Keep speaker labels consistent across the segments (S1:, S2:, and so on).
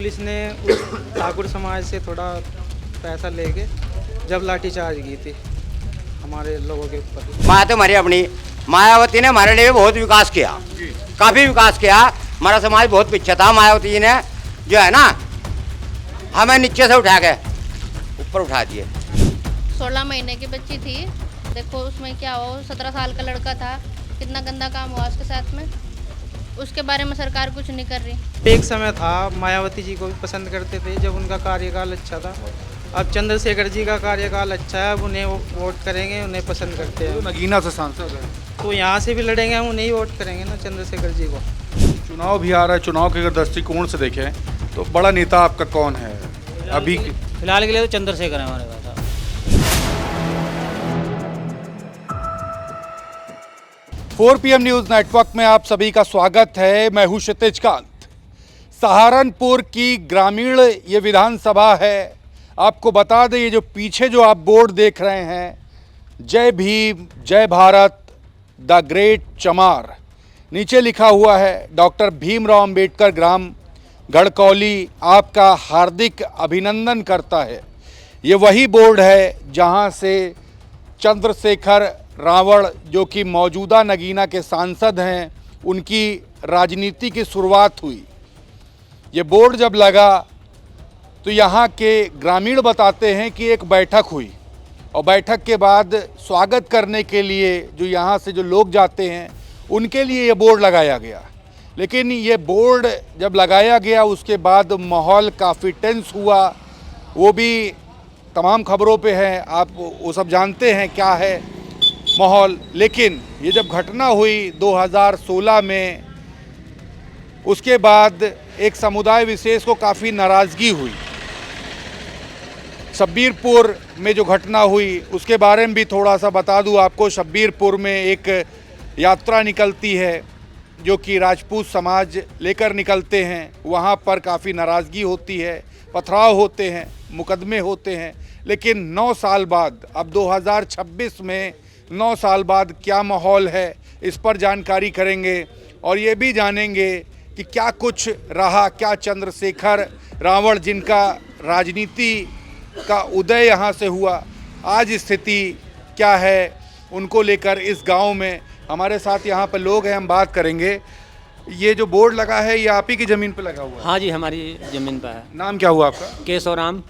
S1: Police ने उस ठाकुर समाज से थोड़ा पैसा लेके जब लाठीचार्ज की थी हमारे लोगों के ऊपर।
S2: माया तो हमारी अपनी मायावती ने हमारे लिए बहुत विकास किया, काफ़ी विकास किया। हमारा समाज बहुत पीछे था, मायावती जी ने जो है ना हमें नीचे से उठा के ऊपर उठा दिए।
S3: 16 महीने की बच्ची थी, देखो उसमें क्या हुआ। 17 साल का लड़का था, कितना गंदा काम हुआ उसके साथ में। उसके बारे में सरकार कुछ नहीं कर रही।
S1: एक समय था मायावती जी को भी पसंद करते थे जब उनका कार्यकाल अच्छा था। अब चंद्रशेखर जी का कार्यकाल अच्छा है, अब उन्हें वोट करेंगे, उन्हें पसंद करते हैं।
S4: नगीना से सांसद है,
S1: तो यहाँ से भी लड़ेंगे, हम उन्हें ही वोट करेंगे ना, चंद्रशेखर जी को।
S4: चुनाव भी आ रहा है। चुनाव के अगर दृष्टिकोण से देखें तो बड़ा नेता आपका कौन है अभी?
S5: फिलहाल के लिए तो चंद्रशेखर है हमारे पास।
S4: 4 PM न्यूज नेटवर्क में आप सभी का स्वागत है। मैं हूं क्षितिज कांत। सहारनपुर की ग्रामीण ये विधानसभा है। आपको बता दें, ये जो पीछे जो आप बोर्ड देख रहे हैं, जय भीम जय भारत द ग्रेट चमार, नीचे लिखा हुआ है डॉक्टर भीमराव अंबेडकर ग्राम गढ़कौली आपका हार्दिक अभिनंदन करता है। ये वही बोर्ड है जहां से चंद्रशेखर रावण, जो कि मौजूदा नगीना के सांसद हैं, उनकी राजनीति की शुरुआत हुई। ये बोर्ड जब लगा तो यहाँ के ग्रामीण बताते हैं कि एक बैठक हुई और बैठक के बाद स्वागत करने के लिए जो यहाँ से जो लोग जाते हैं उनके लिए ये बोर्ड लगाया गया। लेकिन ये बोर्ड जब लगाया गया उसके बाद माहौल काफ़ी टेंस हुआ। वो भी तमाम खबरों पे है, आप वो सब जानते हैं क्या है माहौल। लेकिन ये जब घटना हुई 2016 में, उसके बाद एक समुदाय विशेष को काफ़ी नाराज़गी हुई। शब्बीरपुर में जो घटना हुई उसके बारे में भी थोड़ा सा बता दूं आपको। शब्बीरपुर में एक यात्रा निकलती है जो कि राजपूत समाज लेकर निकलते हैं। वहाँ पर काफ़ी नाराज़गी होती है, पथराव होते हैं, मुकदमे होते हैं। लेकिन 9 साल बाद, अब 2026 में 9 साल बाद क्या माहौल है, इस पर जानकारी करेंगे और ये भी जानेंगे कि क्या कुछ रहा, क्या चंद्रशेखर रावण जिनका राजनीति का उदय यहाँ से हुआ, आज स्थिति क्या है उनको लेकर इस गांव में। हमारे साथ यहाँ पर लोग हैं, हम बात करेंगे। ये जो बोर्ड लगा है ये आप ही की ज़मीन पर लगा हुआ है?
S5: हाँ जी, हमारी ज़मीन पर है।
S4: नाम क्या हुआ आपका?
S5: केशवराम।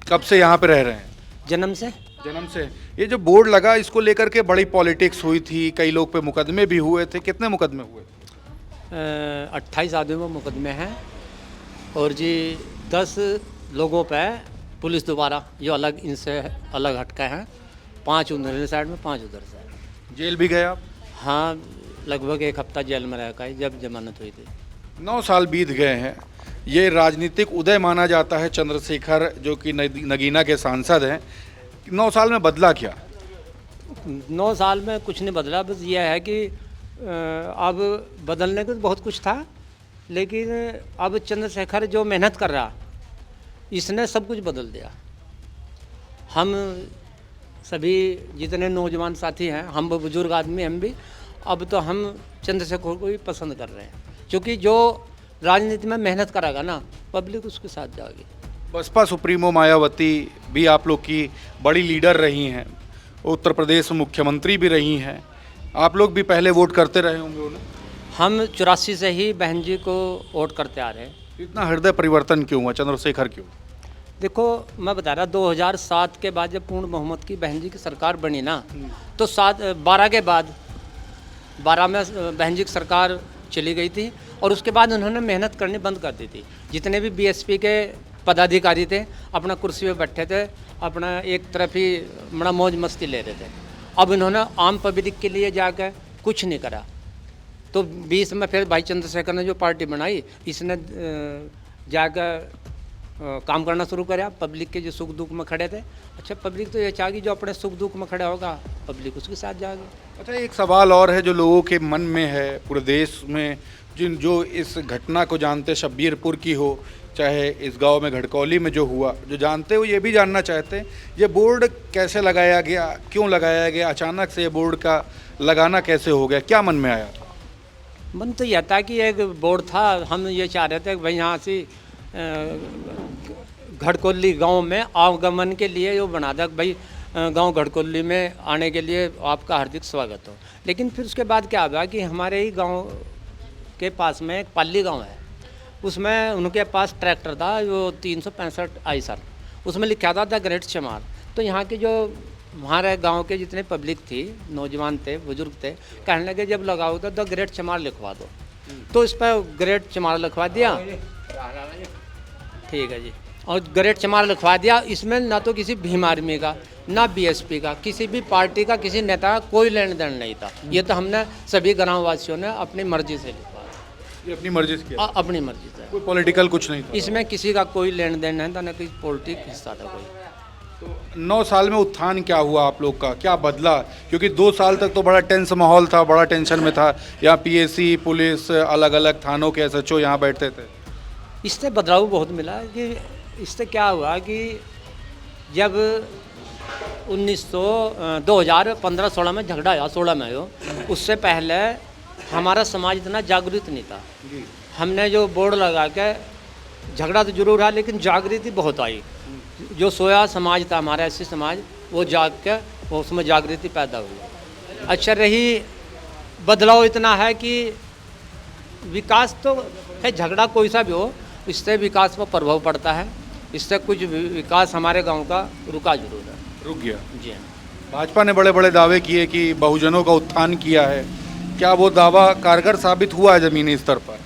S4: कब से यहाँ पे रह रहे हैं?
S5: जन्म से।
S4: जन्म से। ये जो बोर्ड लगा इसको लेकर के बड़ी पॉलिटिक्स हुई थी, कई लोग पे मुकदमे भी हुए थे। कितने मुकदमे हुए?
S5: 28 आदमियों में मुकदमे हैं और जी 10 लोगों पे पुलिस दोबारा जो अलग इनसे अलग हटके हैं। 5 उधर साइड में, 5 उधर साइड।
S4: जेल भी गए आप?
S5: हाँ, लगभग 1 हफ्ता जेल में रह गए जब जमानत हुई थी।
S4: 9 साल बीत गए हैं। ये राजनीतिक उदय माना जाता है चंद्रशेखर, जो कि नगीना के सांसद हैं। 9 साल में बदला क्या?
S5: 9 साल में कुछ नहीं बदला, बस यह है कि अब बदलने को तो बहुत कुछ था, लेकिन अब चंद्रशेखर जो मेहनत कर रहा, इसने सब कुछ बदल दिया। हम सभी जितने नौजवान साथी हैं, हम बुजुर्ग आदमी, हम भी अब तो हम चंद्रशेखर को ही पसंद कर रहे हैं, क्योंकि जो राजनीति में मेहनत करेगा ना, पब्लिक उसके साथ जाएगी।
S4: बसपा सुप्रीमो मायावती भी आप लोग की बड़ी लीडर रही हैं, उत्तर प्रदेश में मुख्यमंत्री भी रही हैं। आप लोग भी पहले वोट करते रहे होंगे उन्हें?
S5: हम 84 से ही बहन जी को वोट करते आ रहे हैं।
S4: इतना हृदय परिवर्तन क्यों हुआ, चंद्रशेखर क्यों?
S5: देखो, मैं बता रहा, 2007 के बाद जब पूर्ण बहुमत की बहन जी की सरकार बनी ना, तो 12 के बाद 12 में बहन जी की सरकार चली गई थी और उसके बाद उन्होंने मेहनत करनी बंद कर दी थी। जितने भी बीएसपी के पदाधिकारी थे अपना कुर्सी पे बैठे थे, अपना एक तरफ ही बड़ा मौज मस्ती ले रहे थे। अब इन्होंने आम पब्लिक के लिए जाकर कुछ नहीं करा। तो 20 में फिर भाई चंद्रशेखर ने जो पार्टी बनाई, इसने जाकर काम करना शुरू करा। पब्लिक के जो सुख दुख में खड़े थे, अच्छा पब्लिक तो ये चाहेगी जो अपने सुख दुख में खड़ा होगा, पब्लिक उसके साथ जाएगी।
S4: अच्छा, एक सवाल और है जो लोगों के मन में है पूरे देश में, जो इस घटना को जानते, शब्बीरपुर की हो चाहे इस गांव में घड़कौली में जो हुआ, जो जानते हो, ये भी जानना चाहते हैं ये बोर्ड कैसे लगाया गया, क्यों लगाया गया, अचानक से ये बोर्ड का लगाना कैसे हो गया, क्या मन में आया?
S5: मन तो यह था कि एक बोर्ड था, हम ये चाह रहे थे कि भाई यहाँ से घड़कोली गांव में आवागमन के लिए जो बना था भाई गांव घड़कोली में आने के लिए आपका हार्दिक स्वागत हो। लेकिन फिर उसके बाद क्या हुआ कि हमारे ही गांव के पास में एक पाली गांव है, उसमें उनके पास ट्रैक्टर था जो 365 आईसर, उसमें लिखा था द ग्रेट चमार। तो यहाँ की जो हमारे गांव के जितने पब्लिक थी, नौजवान थे, बुजुर्ग थे, कहने लगे जब लगाओ तो द ग्रेट चमार लिखवा दो। तो इस पर ग्रेट चमार लिखवा दिया, ठीक है जी, और ग्रेट चमार लिखवा दिया। इसमें ना तो किसी भीम आर्मी का, ना बीएसपी का, किसी भी पार्टी का, किसी नेता का कोई लेन देन नहीं था। ये तो हमने सभी ग्रामवासियों ने अपनी मर्जी से लिखवा,
S4: ये अपनी मर्जी से किया,
S5: अपनी मर्जी से।
S4: कोई पॉलिटिकल कुछ नहीं था
S5: इसमें किसी का कोई लेन देन नहीं था, ना कोई पॉलिटिक हिस्सा था कोई।
S4: तो 9 साल में उत्थान क्या हुआ आप लोग का, क्या बदला? क्योंकि 2 साल तक तो बड़ा टेंस माहौल था, बड़ा टेंशन में था। यहाँ पीएसी, पुलिस, अलग अलग थानों के एसएचओ यहाँ बैठते थे।
S5: इससे बदलाव बहुत मिला कि इससे क्या हुआ कि जब 2015-16 में झगड़ा आया, 16 में आयो, उससे पहले हमारा समाज इतना जागृत नहीं था। हमने जो बोर्ड लगा के, झगड़ा तो जरूर रहा लेकिन जागृति बहुत आई। जो सोया समाज था हमारा ऐसी समाज, वो जाग के वो उसमें जागृति पैदा हुई। अच्छा रही बदलाव इतना है कि विकास तो है, झगड़ा कोई सा भी हो, इससे विकास पर प्रभाव पड़ता है। इससे कुछ विकास हमारे गांव का रुका जरूर है,
S4: रुक गया।
S5: जी हाँ।
S4: भाजपा ने बड़े बड़े दावे किए कि बहुजनों का उत्थान किया है, क्या वो दावा कारगर साबित हुआ है ज़मीनी स्तर पर,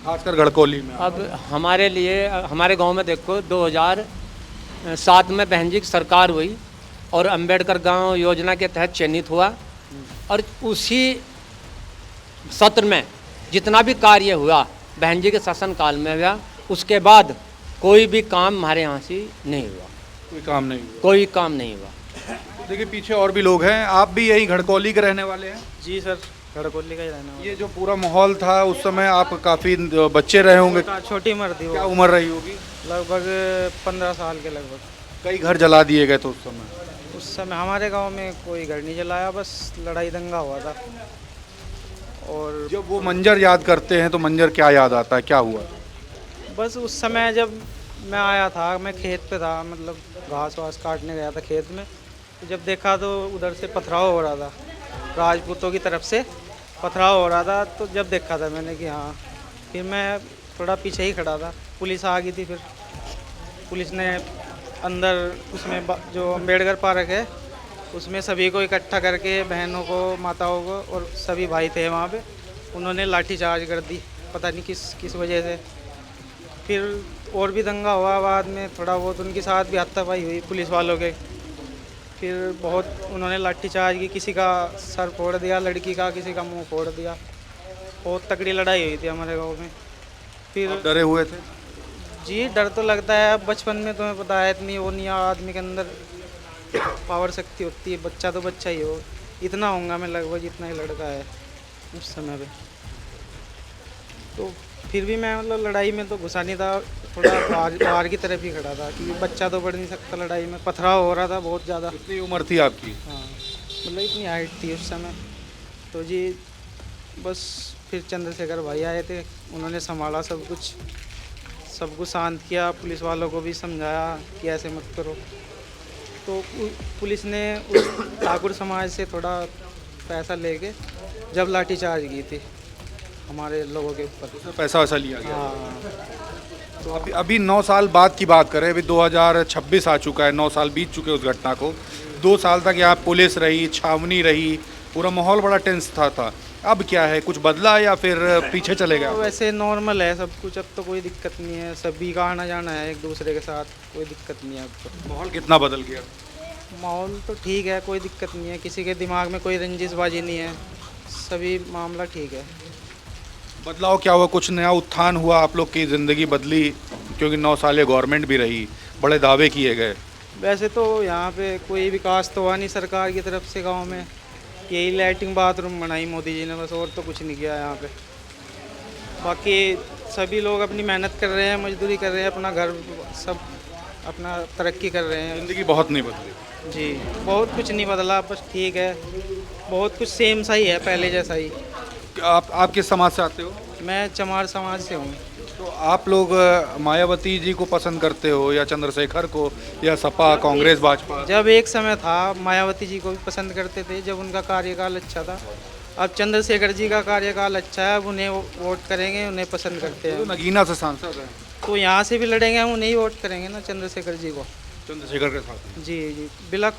S4: खासकर घड़कोली में?
S5: अब हमारे लिए, हमारे गांव में देखो 2007 में बहन जी की सरकार हुई और अंबेडकर गांव योजना के तहत चयनित हुआ, और उसी सत्र में जितना भी कार्य हुआ बहन जी के शासनकाल में हुआ। उसके बाद कोई भी काम हमारे यहाँ से नहीं हुआ,
S4: कोई काम नहीं हुआ।
S5: कोई काम नहीं हुआ।
S4: देखिए पीछे और भी लोग हैं, आप भी यही घड़कोली के रहने वाले हैं?
S1: जी सर, घड़कोली का ही रहना
S4: ये जो पूरा माहौल था उस समय, आप काफ़ी बच्चे रहे होंगे,
S1: छोटी उम्र थी
S4: क्या
S1: वो,
S4: उम्र रही होगी?
S1: लगभग 15 साल के लगभग।
S4: कई घर जला दिए गए थे उस समय।
S1: उस समय हमारे गांव में कोई घर नहीं जलाया, बस लड़ाई दंगा हुआ था। और
S4: जब वो मंजर याद करते हैं तो मंजर क्या याद आता है, क्या हुआ?
S1: बस उस समय जब मैं आया था, मैं खेत पे था, मतलब घास वास काटने गया था खेत में, तो जब देखा तो उधर से पथराव हो रहा था, राजपूतों की तरफ से पथराव हो रहा था। तो जब देखा था मैंने कि हाँ, फिर मैं थोड़ा पीछे ही खड़ा था, पुलिस आ गई थी। फिर पुलिस ने अंदर उसमें जो अम्बेडकर पार्क है उसमें सभी को इकट्ठा करके, बहनों को, माताओं को, और सभी भाई थे वहाँ पे, उन्होंने लाठीचार्ज कर दी, पता नहीं किस वजह से। फिर और भी दंगा हुआ बाद में, थोड़ा बहुत उनके साथ भी हाथापाई हुई पुलिस वालों के। फिर बहुत उन्होंने लाठीचार्ज की, किसी का सर फोड़ दिया लड़की का, किसी का मुंह फोड़ दिया। बहुत तगड़ी लड़ाई हुई थी हमारे गांव में। फिर
S4: आप डरे हुए थे?
S1: जी डर तो लगता है, अब बचपन में तुम्हें पता है इतनी वो नहीं, आदमी के अंदर पावर शक्ति होती है, बच्चा तो बच्चा ही हो, इतना होऊंगा मैं लगभग जितना ही लड़का है उस समय पे। तो फिर भी मैं मतलब लड़ाई में तो घुसा नहीं था, थोड़ा बाहर की तरफ ही खड़ा था, क्योंकि बच्चा तो बढ़ नहीं सकता लड़ाई में, पथराव हो रहा था बहुत ज़्यादा।
S4: कितनी उम्र थी आपकी?
S1: हाँ, मतलब इतनी हाइट थी उस समय। तो जी बस फिर चंद्रशेखर भाई आए थे, उन्होंने संभाला सब कुछ शांत किया, पुलिस वालों को भी समझाया कि ऐसे मत करो। तो पुलिस ने उस ठाकुर समाज से थोड़ा पैसा लेके जब लाठीचार्ज की थी हमारे लोगों के ऊपर,
S4: उसमें पैसा वैसा लिया गया।
S1: हाँ।
S4: तो अभी 9 साल बाद की बात करें, अभी 2026 आ चुका है, 9 साल बीत चुके उस घटना को। 2 साल तक यहाँ पुलिस रही, छावनी रही, पूरा माहौल बड़ा टेंस था। अब क्या है, कुछ बदला या फिर पीछे चले गया?
S1: तो वैसे नॉर्मल है सब कुछ, अब तो कोई दिक्कत नहीं है, सभी का आना जाना है एक दूसरे के साथ, कोई दिक्कत नहीं है अब तो।
S4: माहौल कितना बदल गया?
S1: माहौल तो ठीक है, कोई दिक्कत नहीं है, किसी के दिमाग में कोई रंजिशबाजी नहीं है, सभी मामला ठीक है।
S4: बदलाव क्या हुआ, कुछ नया उत्थान हुआ, आप लोग की ज़िंदगी बदली? क्योंकि 9 साल ये गवर्नमेंट भी रही, बड़े दावे किए गए।
S1: वैसे तो यहाँ पे कोई विकास तो हुआ नहीं सरकार की तरफ से गांव में, यही लैट्रिन बाथरूम बनाई मोदी जी ने बस, और तो कुछ नहीं किया यहाँ पे। बाकी सभी लोग अपनी मेहनत कर रहे हैं, मजदूरी कर रहे हैं, अपना घर सब अपना तरक्की कर रहे हैं।
S4: ज़िंदगी बहुत नहीं बदली
S1: जी, बहुत कुछ नहीं बदला, बस ठीक है, बहुत कुछ सेम सा ही है, पहले जैसा ही।
S4: आप किस समाज से आते हो?
S1: मैं चमार समाज से हूँ।
S4: तो तो आप लोग मायावती जी को पसंद करते हो या चंद्रशेखर को या सपा कांग्रेस भाजपा?
S1: जब एक समय था मायावती जी को भी पसंद करते थे जब उनका कार्यकाल अच्छा था। अब चंद्रशेखर जी का कार्यकाल अच्छा है, अब उन्हें वोट करेंगे, उन्हें पसंद करते
S4: तो
S1: हैं।
S4: नगीना से सांसद है
S1: तो यहाँ से भी लड़ेंगे, हम उन्हें ही वोट करेंगे ना, चंद्रशेखर जी को।
S4: चंद्रशेखर के साथ।
S1: जी जी, बिला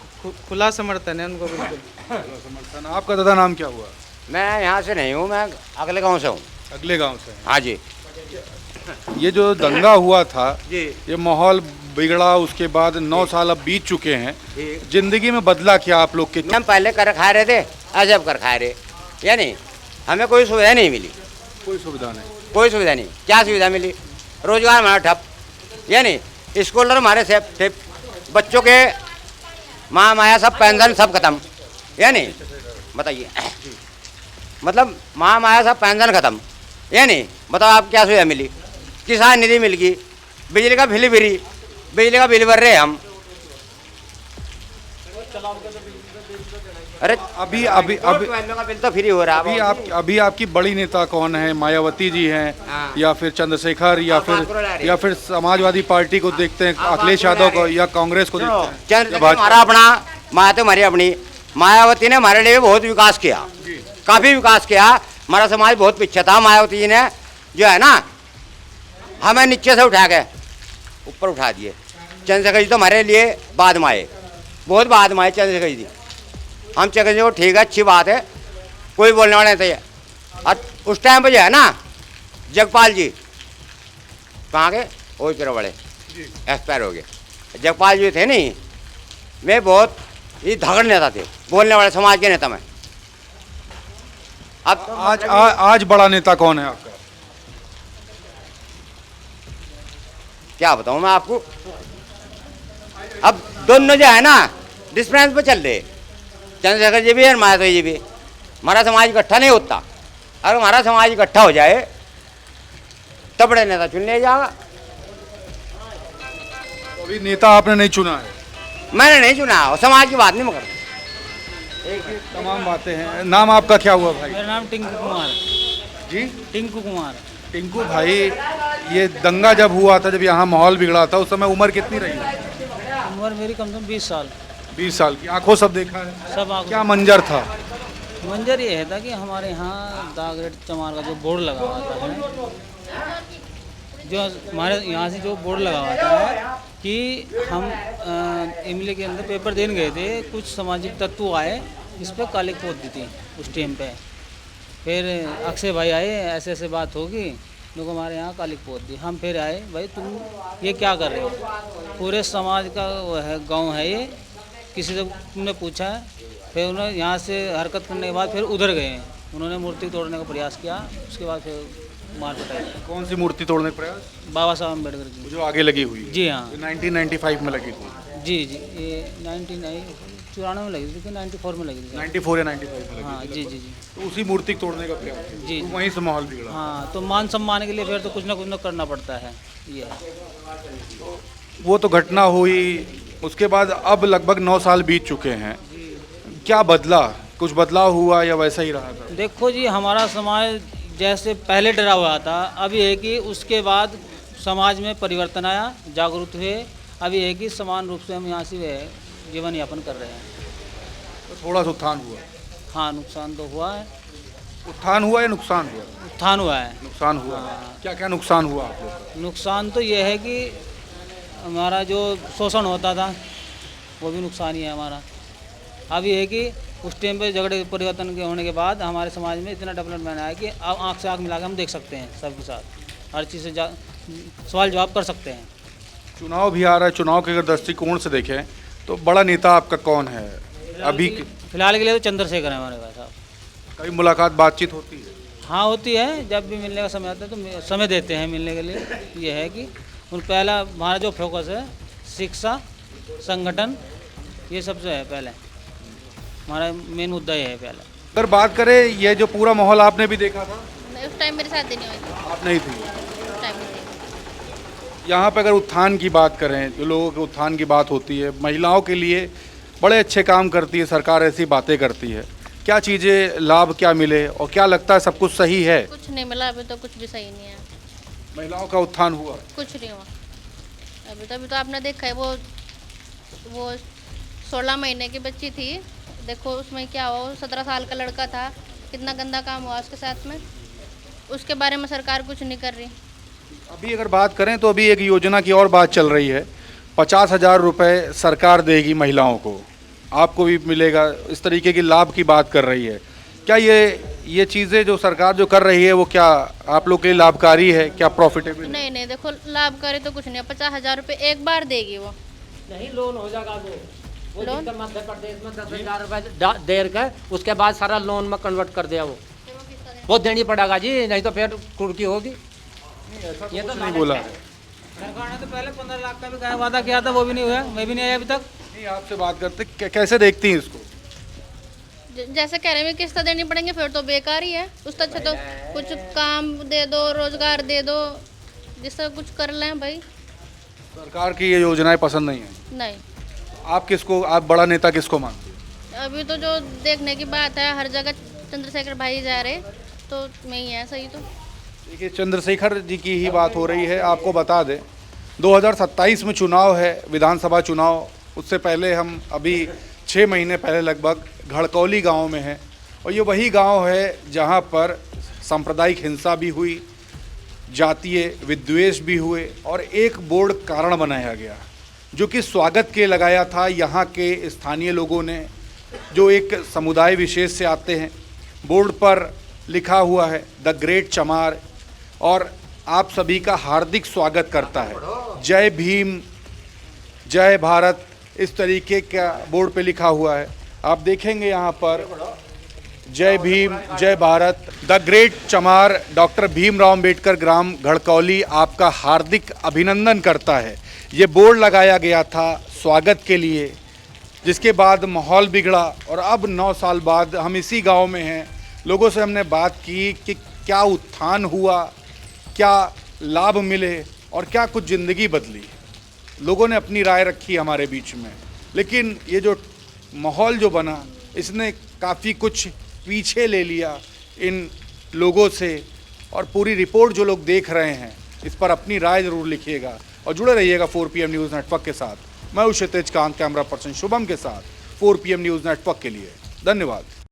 S1: खुला समर्थन है उनको बिल्कुल।
S4: समर्थन। आपका दादा नाम क्या हुआ?
S2: मैं यहाँ से नहीं हूँ, मैं अगले गांव से हूँ।
S4: अगले गांव से हैं।
S2: हाँ जी
S4: ये जो दंगा हुआ था,
S2: जी
S4: ये माहौल बिगड़ा, उसके बाद 9 साल अब बीत चुके हैं। जिंदगी में बदला क्या आप लोग के?
S2: हम पहले कर खा रहे थे, अजब कर खा रहे, यानी हमें कोई सुविधा नहीं मिली।
S4: कोई सुविधा नहीं।
S2: कोई सुविधा नहीं। क्या सुविधा मिली? रोजगार हमारा ठप, यानी स्कूल हमारे से ठप, बच्चों के माँ माया सब पेंशन सब खत्म, यानी बताइए, मतलब माँ माया सब पेंशन खत्म, यानी बताओ आप क्या सुविधा मिली? किसान निधि मिल गई, बिजली का बिल फ्री, बिजली का बिल भर रहे हम। अरे
S4: अभी अभी अभी
S2: का बिल तो फ्री हो रहा है।
S4: अभी आपकी बड़ी नेता कौन है? मायावती जी हैं
S2: हाँ।
S4: या फिर चंद्रशेखर या
S2: आप बात करो ला
S4: फिर
S2: रहे।
S4: या फिर समाजवादी पार्टी को देखते हैं,
S2: आप
S4: अखिलेश
S2: बात करो
S4: यादव
S2: ला
S4: को
S2: रहे।
S4: या कांग्रेस को देखते हैं?
S2: चंद्रशेखर हमारा अपना, माया तो हमारी अपनी। मायावती ने हमारे लिए बहुत विकास किया, काफी विकास किया। हमारा समाज बहुत पीछे था, मायावती जी ने जो है ना हमें नीचे से उठा के ऊपर उठा दिए। चंद्रशेखर जी तो हमारे लिए बाद में आए, बहुत बाद में आए चंद्रशेखर जी। हम चंद्रशेखर जी को ठीक है, अच्छी बात है, कोई बोलने वाले नहीं थे। और उस टाइम पे जो है ना जगपाल जी कहाँ गए? ओई पर बड़े एक्सपायर हो गए। जगपाल जी थे नहीं, मैं बहुत ये धगड़ नेता थे, बोलने वाले समाज के नेता में। अब
S4: आज बड़ा नेता कौन है आपका?
S2: क्या बताऊं मैं आपको, अब दोनों जो है ना डिस्प्रेंस पे चल रहे, चंद्रशेखर जी भी और मायावती जी भी। हमारा समाज इकट्ठा नहीं होता, अगर हमारा समाज इकट्ठा हो जाए तब बड़े नेता चुन लिया जाएगा।
S4: अभी नेता आपने नहीं चुना है?
S2: मैंने नहीं चुना, और समाज की बात नहीं मगर।
S4: तमाम बातें हैं। नाम आपका क्या हुआ भाई?
S1: मेरा नाम टिंकू कुमार।
S4: जी
S1: टिंकू कुमार।
S4: टिंकू भाई, ये दंगा जब हुआ था, जब यहाँ माहौल बिगड़ा था, उस समय उम्र कितनी रही?
S1: उम्र मेरी कम से कम 20 साल।
S4: 20 साल की। आंखों सब देखा है?
S1: सब आगे
S4: क्या मंजर था?
S1: मंजर ये है था कि हमारे यहाँ दागरेट चमार का जो बोर्ड लगा हुआ था है, जो हमारे यहाँ से जो बोर्ड लगा हुआ था कि हम इमली के अंदर पेपर देने गए थे, कुछ सामाजिक तत्व आए, इस पर काली पोत दी थी उस टाइम पे। फिर अक्षय भाई आए, ऐसे ऐसे बात होगी, लोग हमारे यहाँ काली पोत दी। हम फिर आए, भाई तुम ये क्या कर रहे हो? पूरे समाज का वो है, गाँव है ये, किसी से तुमने पूछा है? फिर उन्होंने यहाँ से हरकत करने के बाद फिर उधर गए, उन्होंने मूर्ति तोड़ने का प्रयास किया, उसके बाद फिर मार पिटाई।
S4: कौन सी मूर्ति तोड़ने का प्रयास?
S1: बाबा साहब अम्बेडकर की।
S4: जो आगे लगी हुई है?
S1: जी हाँ।
S4: 1995 में लगी थी।
S1: जी जी, ये 1994 में लगी थी कि 94 में लगी थी?
S4: 94 या 95 में लगी
S1: हाँ
S4: थी
S1: जी
S4: लगभग।
S1: जी जी
S4: तो उसी मूर्ति को तोड़ने का प्रयास किया।
S1: जी।
S4: तो वहीं से माहौल बिगड़ा।
S1: हाँ, तो मान सम्मान के लिए फिर तो कुछ ना करना पड़ता है ये।
S4: वो तो घटना हुई, उसके बाद अब लगभग 9 साल बीत चुके हैं। क्या बदला? कुछ बदलाव हुआ या वैसा ही रहा था?
S1: देखो जी, हमारा समाज जैसे पहले डरा हुआ था, अभी है कि उसके बाद समाज में परिवर्तन आया, जागरूक हुए। अभी है कि समान रूप से हम यहाँ से जीवन यापन कर रहे हैं।
S4: तो थोड़ा सा उत्थान हुआ?
S1: हाँ, नुकसान तो हुआ है।
S4: उत्थान हुआ या नुकसान हुआ?
S1: उत्थान हुआ है।
S4: नुकसान हुआ। क्या क्या नुकसान हुआ आप लोग का?
S1: नुकसान तो ये है कि हमारा जो शोषण होता था वो भी नुकसान ही है हमारा। अब ये है कि उस टाइम पे झगड़े परिवर्तन के होने के बाद हमारे समाज में इतना डेवलपमेंट आया कि अब आँख से आँख मिला के हम देख सकते हैं सबके साथ, हर चीज़ से सवाल जवाब कर सकते हैं।
S4: चुनाव भी आ रहा है, चुनाव के अगर दृष्टिकोण से देखें तो बड़ा नेता आपका कौन है अभी?
S1: फिलहाल के लिए तो चंद्रशेखर है हमारे पास साहब।
S4: कभी मुलाकात बातचीत होती है?
S1: हाँ होती है, जब भी मिलने का समय आता है तो समय देते हैं मिलने के लिए। ये है कि उन पहला हमारा जो फोकस है शिक्षा, संगठन, ये सबसे है पहले, हमारा मेन मुद्दा ये है पहले।
S4: अगर बात करें, ये जो पूरा माहौल आपने भी देखा था?
S3: नहीं, उस टाइम मेरे साथ ही नहीं हुई थी,
S4: आप नहीं थी?
S3: उस टाइम नहीं थी।
S4: यहाँ पे अगर उत्थान की बात करें, जो लोगों के उत्थान की बात होती है, महिलाओं के लिए बड़े अच्छे काम करती है सरकार, ऐसी बातें करती है, क्या चीज़ें लाभ क्या मिले और क्या लगता है सब कुछ सही है?
S3: कुछ नहीं मिला अभी तो, कुछ भी सही नहीं है।
S4: महिलाओं का उत्थान हुआ?
S3: कुछ नहीं हुआ अभी तो आपने देखा है वो 16 महीने की बच्ची थी, देखो उसमें क्या हुआ, वो 17 साल का लड़का था, कितना गंदा काम हुआ उसके साथ में, उसके बारे में सरकार कुछ नहीं कर रही।
S4: अभी अगर बात करें तो अभी एक योजना की और बात चल रही है, 50,000 रुपये सरकार देगी महिलाओं को, आपको भी मिलेगा, इस तरीके की लाभ की बात कर रही है। क्या ये चीज़ें जो सरकार जो कर रही है वो क्या आप लोग के लिए लाभकारी है, क्या प्रॉफिटेबल?
S3: नहीं देखो लाभकारी तो कुछ नहीं है, 50,000 रुपये एक बार देगी वो।
S5: नहीं लोन हो जाएगा वो
S3: लोन?
S5: जितना मध्य प्रदेश में 10,000 रुपये देर का, उसके बाद सारा लोन में कन्वर्ट कर दिया वो देनी पड़ेगा जी, नहीं तो फिर कुर्की होगी।
S4: ये तो नहीं बोला है।
S1: सरकार ने तो पहले 15 लाख का भी वादा किया था, वो भी नहीं हुआ, मैं भी नहीं आया अभी तक।
S4: नहीं, आपसे बात करते कैसे देखती हैं इसको?
S3: जैसे कह रहे हैं किस्त देनी पड़ेंगे फिर तो बेकार ही है, उससे अच्छा तो कुछ काम दे दो, रोजगार दे दो, जिससे कुछ कर लें भाई।
S4: सरकार की ये योजनाएं पसंद नहीं है?
S3: नहीं
S4: आप बड़ा नेता किसको मानते हैं?
S3: अभी तो जो देखने की बात है हर जगह चंद्रशेखर भाई जा रहे, तो मैं ही है सही। तो
S4: देखिए चंद्रशेखर जी की ही बात हो रही है। आपको बता दें 2027 में चुनाव है, विधानसभा चुनाव। उससे पहले हम अभी 6 महीने पहले लगभग घड़कौली गांव में हैं, और ये वही गांव है जहां पर सांप्रदायिक हिंसा भी हुई, जातीय विद्वेष भी हुए, और एक बोर्ड कारण बनाया गया जो कि स्वागत के लगाया था यहाँ के स्थानीय लोगों ने, जो एक समुदाय विशेष से आते हैं। बोर्ड पर लिखा हुआ है द ग्रेट चमार, और आप सभी का हार्दिक स्वागत करता है, जय भीम, जय भारत, इस तरीके का बोर्ड पे लिखा हुआ है। आप देखेंगे यहाँ पर जय भीम, जय भारत, द ग्रेट चमार डॉक्टर भीमराव अंबेडकर ग्राम घड़कौली आपका हार्दिक अभिनंदन करता है। ये बोर्ड लगाया गया था स्वागत के लिए, जिसके बाद माहौल बिगड़ा, और अब 9 साल बाद हम इसी गांव में हैं। लोगों से हमने बात की कि क्या उत्थान हुआ, क्या लाभ मिले, और क्या कुछ ज़िंदगी बदली। लोगों ने अपनी राय रखी हमारे बीच में, लेकिन ये जो माहौल जो बना, इसने काफ़ी कुछ पीछे ले लिया इन लोगों से। और पूरी रिपोर्ट जो लोग देख रहे हैं, इस पर अपनी राय ज़रूर लिखिएगा, और जुड़े रहिएगा 4PM न्यूज़ नेटवर्क के साथ। मैं हूं क्षितिज कांत, कैमरा पर्सन शुभम के साथ 4PM न्यूज़ नेटवर्क के लिए। धन्यवाद।